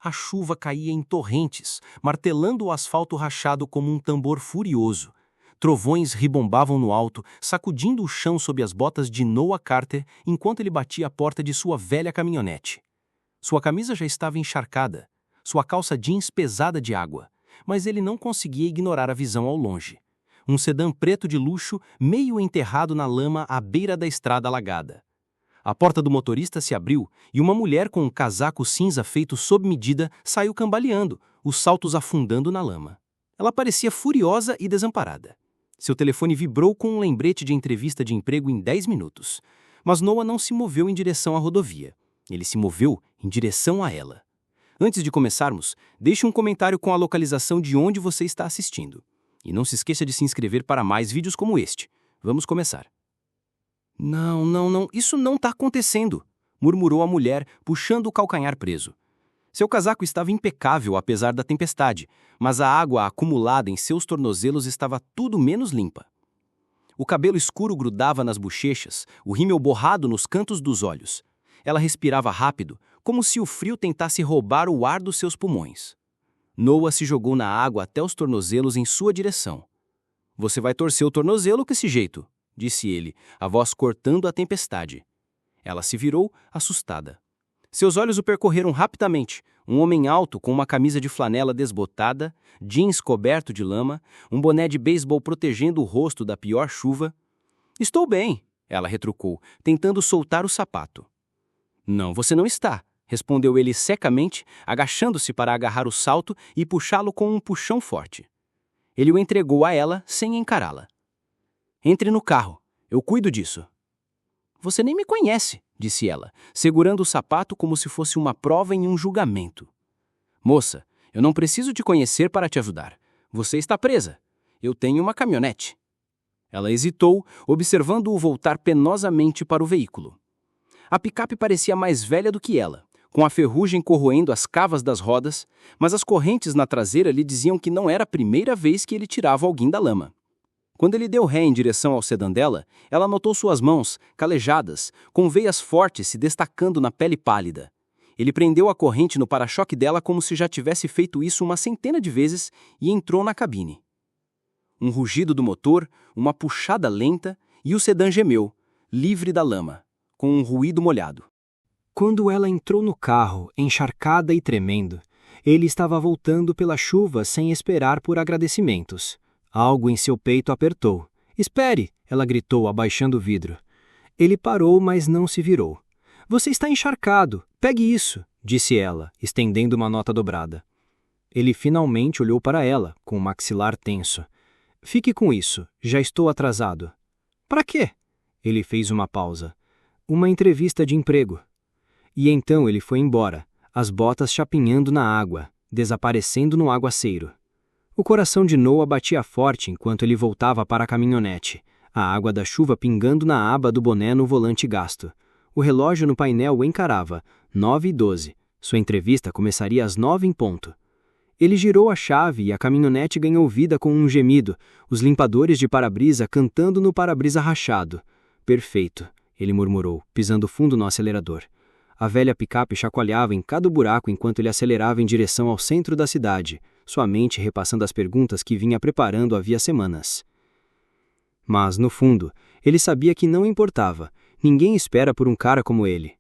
a chuva caía em torrentes, martelando o asfalto rachado como um tambor furioso. Trovões ribombavam no alto, sacudindo o chão sob as botas de Noah Carter enquanto ele batia a porta de sua velha caminhonete. Sua camisa já estava encharcada, sua calça jeans pesada de água, mas ele não conseguia ignorar a visão ao longe. Um sedã preto de luxo, meio enterrado na lama à beira da estrada alagada. A porta do motorista se abriu e uma mulher com um casaco cinza feito sob medida saiu cambaleando, os saltos afundando na lama. Ela parecia furiosa e desamparada. Seu telefone vibrou com um lembrete de entrevista de emprego em 10 minutos. Mas Noah não se moveu em direção à rodovia. Ele se moveu em direção a ela. Antes de começarmos, deixe um comentário com a localização de onde você está assistindo. E não se esqueça de se inscrever para mais vídeos como este. Vamos começar. Não, isso não está acontecendo, murmurou a mulher, puxando o calcanhar preso. Seu casaco estava impecável apesar da tempestade, mas a água acumulada em seus tornozelos estava tudo menos limpa. O cabelo escuro grudava nas bochechas, o rímel borrado nos cantos dos olhos. Ela respirava rápido, como se o frio tentasse roubar o ar dos seus pulmões. Noah se jogou na água até os tornozelos em sua direção. Você vai torcer o tornozelo com esse jeito, disse ele, a voz cortando a tempestade. Ela se virou, assustada. Seus olhos o percorreram rapidamente, um homem alto com uma camisa de flanela desbotada, jeans coberto de lama, um boné de beisebol protegendo o rosto da pior chuva. Estou bem, ela retrucou, tentando soltar o sapato. Não, você não está, respondeu ele secamente, agachando-se para agarrar o salto e puxá-lo com um puxão forte. Ele o entregou a ela sem encará-la. Entre no carro, eu cuido disso. Você nem me conhece, disse ela, segurando o sapato como se fosse uma prova em um julgamento. Moça, eu não preciso te conhecer para te ajudar. Você está presa. Eu tenho uma caminhonete. Ela hesitou, observando-o voltar penosamente para o veículo. A picape parecia mais velha do que ela, com a ferrugem corroendo as cavas das rodas, mas as correntes na traseira lhe diziam que não era a primeira vez que ele tirava alguém da lama. Quando ele deu ré em direção ao sedã dela, ela notou suas mãos, calejadas, com veias fortes se destacando na pele pálida. Ele prendeu a corrente no para-choque dela como se já tivesse feito isso uma centena de vezes e entrou na cabine. Um rugido do motor, uma puxada lenta e o sedã gemeu, livre da lama, com um ruído molhado. Quando ela entrou no carro, encharcada e tremendo, ele estava voltando pela chuva sem esperar por agradecimentos. Algo em seu peito apertou. Espere! Ela gritou, abaixando o vidro. Ele parou, mas não se virou. Você está encharcado. Pegue isso, disse ela, estendendo uma nota dobrada. Ele finalmente olhou para ela, com o maxilar tenso. Fique com isso, já estou atrasado. Para quê? Ele fez uma pausa. Uma entrevista de emprego. E então ele foi embora, as botas chapinhando na água, desaparecendo no aguaceiro. O coração de Noah batia forte enquanto ele voltava para a caminhonete, a água da chuva pingando na aba do boné no volante gasto. O relógio no painel o encarava, 9h12. Sua entrevista começaria às 9 em ponto. Ele girou a chave e a caminhonete ganhou vida com um gemido, os limpadores de para-brisa cantando no para-brisa rachado. Perfeito, ele murmurou, pisando fundo no acelerador. A velha picape chacoalhava em cada buraco enquanto ele acelerava em direção ao centro da cidade, sua mente repassando as perguntas que vinha preparando havia semanas. Mas, no fundo, ele sabia que não importava. Ninguém espera por um cara como ele.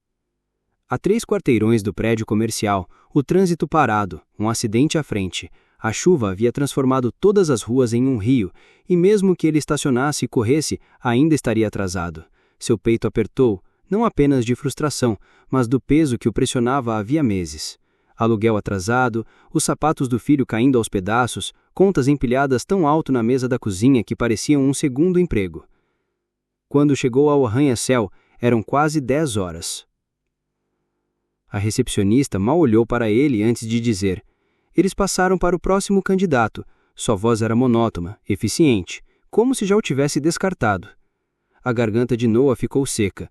A 3 quarteirões do prédio comercial, o trânsito parado, um acidente à frente. A chuva havia transformado todas as ruas em um rio, e mesmo que ele estacionasse e corresse, ainda estaria atrasado. Seu peito apertou, não apenas de frustração, mas do peso que o pressionava havia meses. Aluguel atrasado, os sapatos do filho caindo aos pedaços, contas empilhadas tão alto na mesa da cozinha que pareciam um segundo emprego. Quando chegou ao arranha-céu, eram quase 10 horas. A recepcionista mal olhou para ele antes de dizer. Eles passaram para o próximo candidato. Sua voz era monótona, eficiente, como se já o tivesse descartado. A garganta de Noah ficou seca.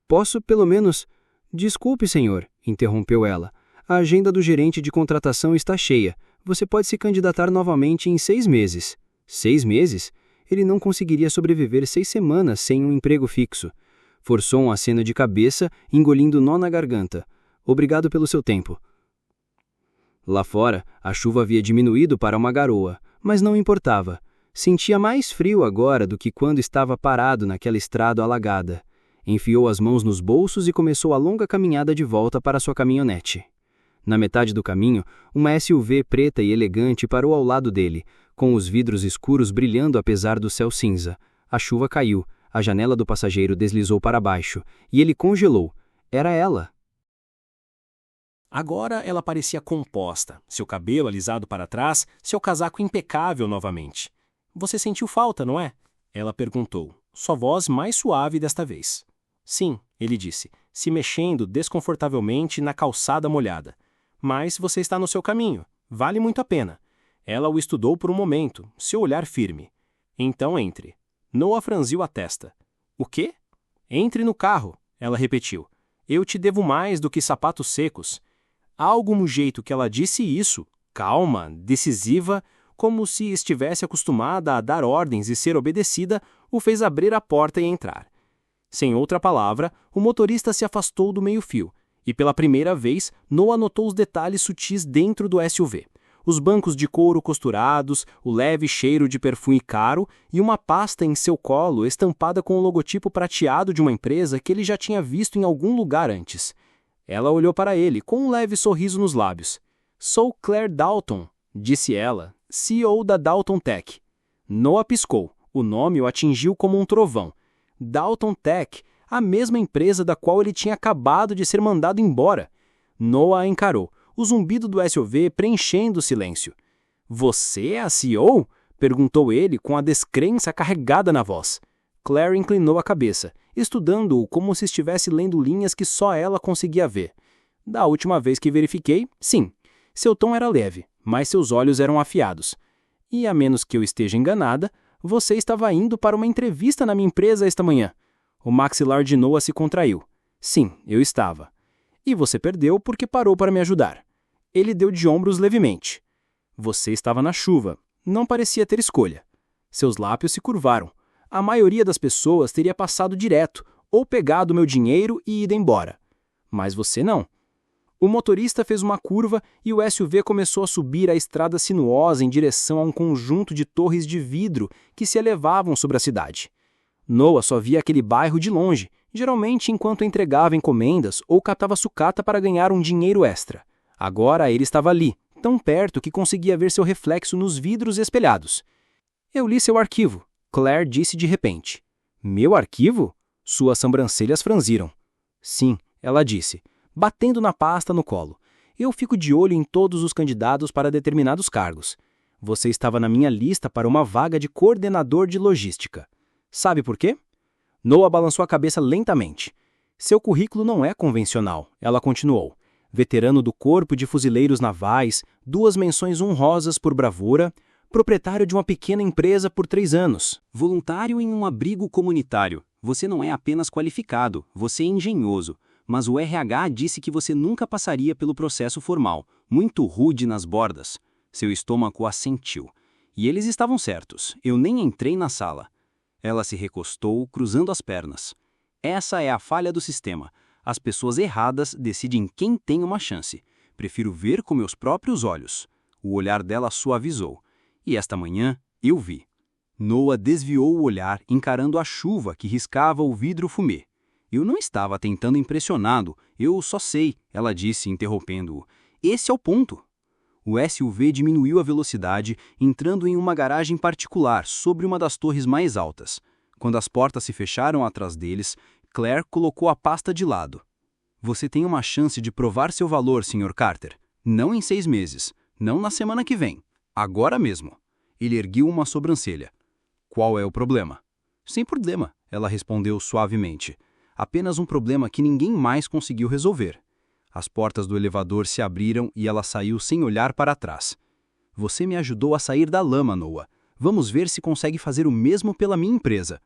Posso, pelo menos... Desculpe, senhor, interrompeu ela. A agenda do gerente de contratação está cheia. Você pode se candidatar novamente em 6 meses. 6 meses? Ele não conseguiria sobreviver 6 semanas sem um emprego fixo. Forçou um aceno de cabeça, engolindo nó na garganta. Obrigado pelo seu tempo. Lá fora, a chuva havia diminuído para uma garoa, mas não importava. Sentia mais frio agora do que quando estava parado naquela estrada alagada. Enfiou as mãos nos bolsos e começou a longa caminhada de volta para sua caminhonete. Na metade do caminho, uma SUV preta e elegante parou ao lado dele, com os vidros escuros brilhando apesar do céu cinza. A chuva caiu, a janela do passageiro deslizou para baixo, e ele congelou. Era ela. Agora ela parecia composta, seu cabelo alisado para trás, seu casaco impecável novamente. Você sentiu falta, não é? Ela perguntou, sua voz mais suave desta vez. Sim, ele disse, se mexendo desconfortavelmente na calçada molhada. Mas você está no seu caminho, vale muito a pena. Ela o estudou por um momento, seu olhar firme. Então entre. Noah franziu a testa. O quê? Entre no carro, ela repetiu. Eu te devo mais do que sapatos secos. Há algum jeito que ela disse isso, calma, decisiva, como se estivesse acostumada a dar ordens e ser obedecida, o fez abrir a porta e entrar. Sem outra palavra, o motorista se afastou do meio-fio, e pela primeira vez, Noah notou os detalhes sutis dentro do SUV. Os bancos de couro costurados, o leve cheiro de perfume caro e uma pasta em seu colo estampada com o logotipo prateado de uma empresa que ele já tinha visto em algum lugar antes. Ela olhou para ele com um leve sorriso nos lábios. Sou Claire Dalton, disse ela, CEO da Dalton Tech. Noah piscou. O nome o atingiu como um trovão. Dalton Tech, a mesma empresa da qual ele tinha acabado de ser mandado embora. Noah a encarou, o zumbido do SUV preenchendo o silêncio. Você é a CEO? Perguntou ele com a descrença carregada na voz. Claire inclinou a cabeça, estudando-o como se estivesse lendo linhas que só ela conseguia ver. Da última vez que verifiquei, sim. Seu tom era leve, mas seus olhos eram afiados. E a menos que eu esteja enganada, você estava indo para uma entrevista na minha empresa esta manhã. O maxilar de Noah se contraiu. Sim, eu estava. E você perdeu porque parou para me ajudar. Ele deu de ombros levemente. Você estava na chuva. Não parecia ter escolha. Seus lábios se curvaram. A maioria das pessoas teria passado direto, ou pegado meu dinheiro e ido embora. Mas você não. O motorista fez uma curva e o SUV começou a subir a estrada sinuosa em direção a um conjunto de torres de vidro que se elevavam sobre a cidade. Noah só via aquele bairro de longe, geralmente enquanto entregava encomendas ou catava sucata para ganhar um dinheiro extra. Agora ele estava ali, tão perto que conseguia ver seu reflexo nos vidros espelhados. Eu li seu arquivo, Claire disse de repente. Meu arquivo? Suas sobrancelhas franziram. Sim, ela disse, batendo na pasta no colo. Eu fico de olho em todos os candidatos para determinados cargos. Você estava na minha lista para uma vaga de coordenador de logística. Sabe por quê? Noah balançou a cabeça lentamente. Seu currículo não é convencional, ela continuou. Veterano do Corpo de Fuzileiros Navais, 2 menções honrosas por bravura, proprietário de uma pequena empresa por 3 anos. Voluntário em um abrigo comunitário. Você não é apenas qualificado, você é engenhoso. Mas o RH disse que você nunca passaria pelo processo formal, muito rude nas bordas. Seu estômago assentiu. E eles estavam certos, eu nem entrei na sala. Ela se recostou, cruzando as pernas. Essa é a falha do sistema. As pessoas erradas decidem quem tem uma chance. Prefiro ver com meus próprios olhos. O olhar dela suavizou. E esta manhã, eu vi. Noah desviou o olhar, encarando a chuva que riscava o vidro fumê. Eu não estava tentando impressioná-lo, eu só sei, ela disse, interrompendo-o. Esse é o ponto. O SUV diminuiu a velocidade, entrando em uma garagem particular sobre uma das torres mais altas. Quando as portas se fecharam atrás deles, Claire colocou a pasta de lado. Você tem uma chance de provar seu valor, Sr. Carter. Não em 6 meses, não na semana que vem. Agora mesmo. Ele ergueu uma sobrancelha. Qual é o problema? Sem problema, ela respondeu suavemente. Apenas um problema que ninguém mais conseguiu resolver. As portas do elevador se abriram e ela saiu sem olhar para trás. Você me ajudou a sair da lama, Noah. Vamos ver se consegue fazer o mesmo pela minha empresa.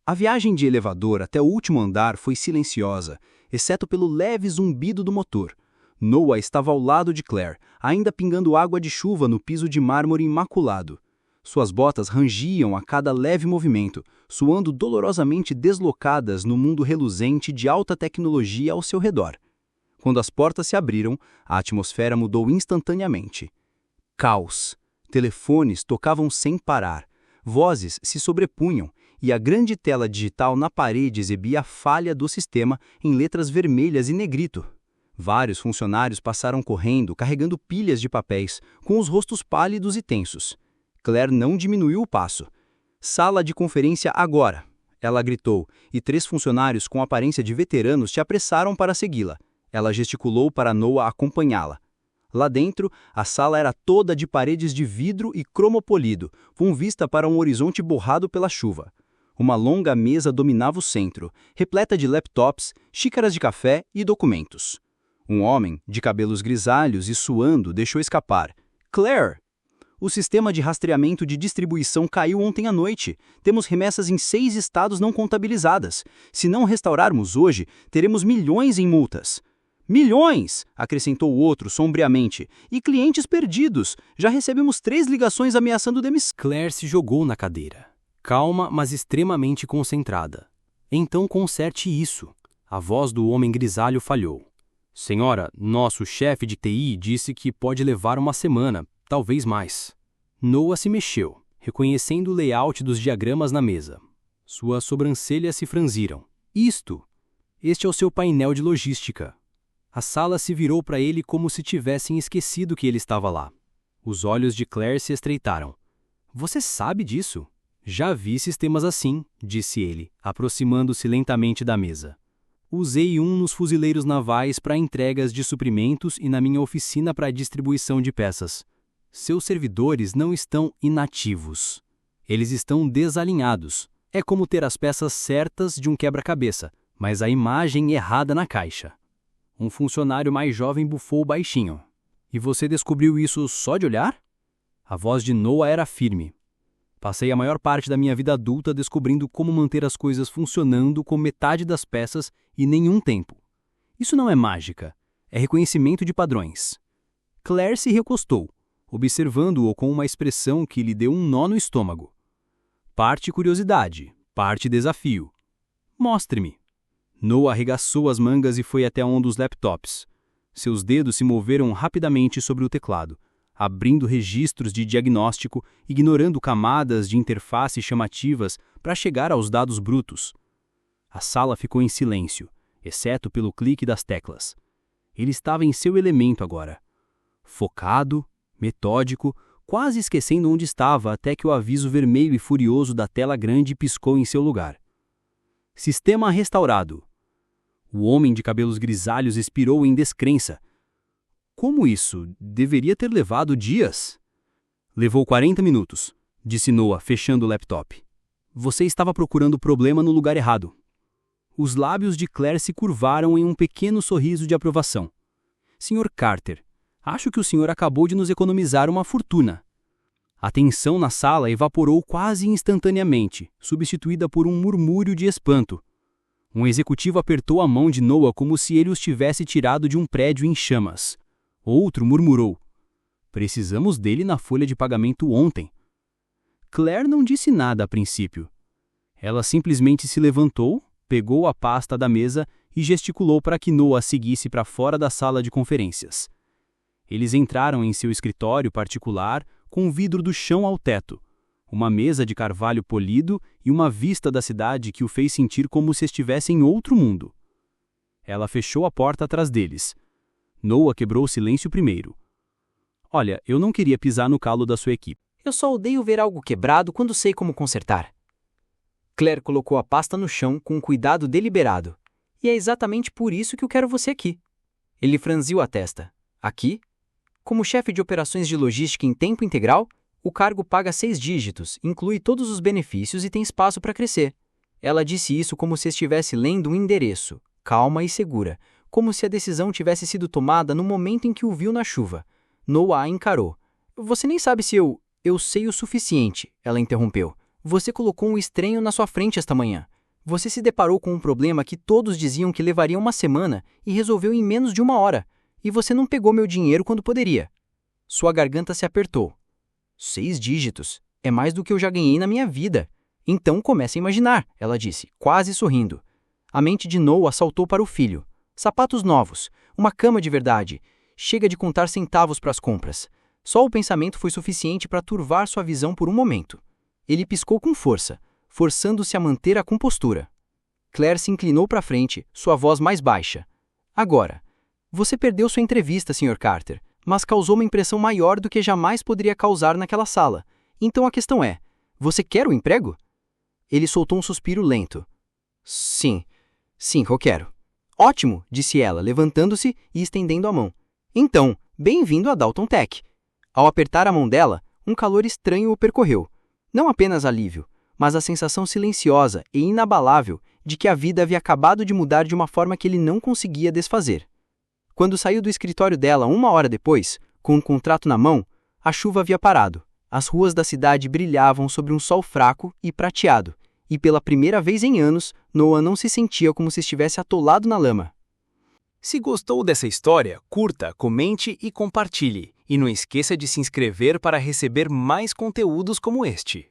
A viagem de elevador até o último andar foi silenciosa, exceto pelo leve zumbido do motor. Noah estava ao lado de Claire, ainda pingando água de chuva no piso de mármore imaculado. Suas botas rangiam a cada leve movimento, suando dolorosamente deslocadas no mundo reluzente de alta tecnologia ao seu redor. Quando as portas se abriram, a atmosfera mudou instantaneamente. Caos. Telefones tocavam sem parar. Vozes se sobrepunham e a grande tela digital na parede exibia a falha do sistema em letras vermelhas e negrito. Vários funcionários passaram correndo, carregando pilhas de papéis, com os rostos pálidos e tensos. Claire não diminuiu o passo. "Sala de conferência agora!" Ela gritou, e 3 funcionários com aparência de veteranos se apressaram para segui-la. Ela gesticulou para Noah acompanhá-la. Lá dentro, a sala era toda de paredes de vidro e cromopolido, com vista para um horizonte borrado pela chuva. Uma longa mesa dominava o centro, repleta de laptops, xícaras de café e documentos. Um homem, de cabelos grisalhos e suando, deixou escapar. "Claire! O sistema de rastreamento de distribuição caiu ontem à noite. Temos remessas em 6 estados não contabilizadas. Se não restaurarmos hoje, teremos milhões em multas." "Milhões!" acrescentou o outro sombriamente. "E clientes perdidos. Já recebemos 3 ligações ameaçando demissão." Claire se jogou na cadeira, calma, mas extremamente concentrada. "Então conserte isso." A voz do homem grisalho falhou. "Senhora, nosso chefe de TI disse que pode levar uma semana, talvez mais." Noah se mexeu, reconhecendo o layout dos diagramas na mesa. Suas sobrancelhas se franziram. Este é o seu painel de logística." A sala se virou para ele como se tivessem esquecido que ele estava lá. Os olhos de Claire se estreitaram. "Você sabe disso?" "Já vi sistemas assim", disse ele, aproximando-se lentamente da mesa. "Usei um nos fuzileiros navais para entregas de suprimentos e na minha oficina para distribuição de peças. Seus servidores não estão inativos. Eles estão desalinhados. É como ter as peças certas de um quebra-cabeça, mas a imagem errada na caixa." Um funcionário mais jovem bufou baixinho. "E você descobriu isso só de olhar?" A voz de Noah era firme. "Passei a maior parte da minha vida adulta descobrindo como manter as coisas funcionando com metade das peças e nenhum tempo. Isso não é mágica, é reconhecimento de padrões." Claire se recostou, observando-o com uma expressão que lhe deu um nó no estômago. "Parte curiosidade, parte desafio. Mostre-me." Noah arregaçou as mangas e foi até um dos laptops. Seus dedos se moveram rapidamente sobre o teclado, abrindo registros de diagnóstico, ignorando camadas de interface chamativas para chegar aos dados brutos. A sala ficou em silêncio, exceto pelo clique das teclas. Ele estava em seu elemento agora. Focado, metódico, quase esquecendo onde estava até que o aviso vermelho e furioso da tela grande piscou em seu lugar. "Sistema restaurado." O homem de cabelos grisalhos expirou em descrença. "Como isso? Deveria ter levado dias." "Levou 40 minutos, disse Noah, fechando o laptop. "Você estava procurando o problema no lugar errado." Os lábios de Claire se curvaram em um pequeno sorriso de aprovação. "Sr. Carter, acho que o senhor acabou de nos economizar uma fortuna." A tensão na sala evaporou quase instantaneamente, substituída por um murmúrio de espanto. Um executivo apertou a mão de Noah como se ele os tivesse tirado de um prédio em chamas. Outro murmurou: "Precisamos dele na folha de pagamento ontem." Claire não disse nada a princípio. Ela simplesmente se levantou, pegou a pasta da mesa e gesticulou para que Noah seguisse para fora da sala de conferências. Eles entraram em seu escritório particular com vidro do chão ao teto, uma mesa de carvalho polido e uma vista da cidade que o fez sentir como se estivesse em outro mundo. Ela fechou a porta atrás deles. Noah quebrou o silêncio primeiro. "Olha, eu não queria pisar no calo da sua equipe." "Eu só odeio ver algo quebrado quando sei como consertar." Claire colocou a pasta no chão com um cuidado deliberado. "E é exatamente por isso que eu quero você aqui." Ele franziu a testa. "Aqui? Como chefe de operações de logística em tempo integral, o cargo paga 6 dígitos, inclui todos os benefícios e tem espaço para crescer." Ela disse isso como se estivesse lendo um endereço, calma e segura, como se a decisão tivesse sido tomada no momento em que o viu na chuva. Noah a encarou. "Você nem sabe se eu sei o suficiente", ela interrompeu. "Você colocou um estranho na sua frente esta manhã. Você se deparou com um problema que todos diziam que levaria uma semana e resolveu em menos de 1 hora. E você não pegou meu dinheiro quando poderia." Sua garganta se apertou. 6 dígitos. É mais do que eu já ganhei na minha vida. "Então comece a imaginar", ela disse, quase sorrindo. A mente de Noah saltou para o filho. Sapatos novos, uma cama de verdade. Chega de contar centavos para as compras. Só o pensamento foi suficiente para turvar sua visão por um momento. Ele piscou com força, forçando-se a manter a compostura. Claire se inclinou para frente, sua voz mais baixa. Agora, você perdeu sua entrevista, Sr. Carter, mas causou uma impressão maior do que jamais poderia causar naquela sala. Então a questão é, você quer o emprego? Ele soltou um suspiro lento. Sim, eu quero. Ótimo, disse ela, levantando-se e estendendo a mão. Então, bem-vindo a Dalton Tech. Ao apertar a mão dela, um calor estranho o percorreu. Não apenas alívio, mas a sensação silenciosa e inabalável de que a vida havia acabado de mudar de uma forma que ele não conseguia desfazer. Quando saiu do escritório dela 1 hora depois, com um contrato na mão, a chuva havia parado. As ruas da cidade brilhavam sobre um sol fraco e prateado, e pela primeira vez em anos, Noah não se sentia como se estivesse atolado na lama. Se gostou dessa história, curta, comente e compartilhe. E não esqueça de se inscrever para receber mais conteúdos como este.